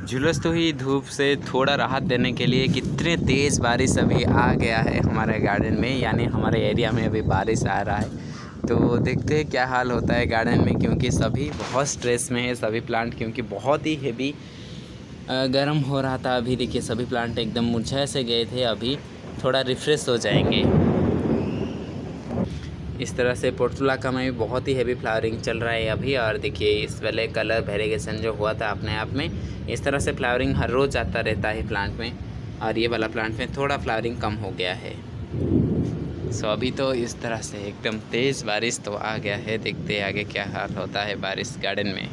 झुलसती हुई धूप से थोड़ा राहत देने के लिए कितने तेज़ बारिश अभी आ गया है हमारे गार्डन में, यानी हमारे एरिया में अभी बारिश आ रहा है। तो देखते हैं क्या हाल होता है गार्डन में, क्योंकि सभी बहुत स्ट्रेस में है, सभी प्लांट, क्योंकि बहुत ही हेवी गर्म हो रहा था। अभी देखिए सभी प्लांट एकदम मुरझा से गए थे, अभी थोड़ा रिफ़्रेश हो जाएंगे। इस तरह से पोर्टुलाका में भी बहुत ही हेवी फ्लावरिंग चल रहा है अभी। और देखिए इस वाले कलर वेरिएशन जो हुआ था अपने आप में, इस तरह से फ्लावरिंग हर रोज़ आता रहता है प्लांट में, और ये वाला प्लांट में थोड़ा फ्लावरिंग कम हो गया है। सो अभी तो इस तरह से एकदम तेज़ बारिश तो आ गया है, देखते हैं आगे क्या हाल होता है बारिश गार्डन में।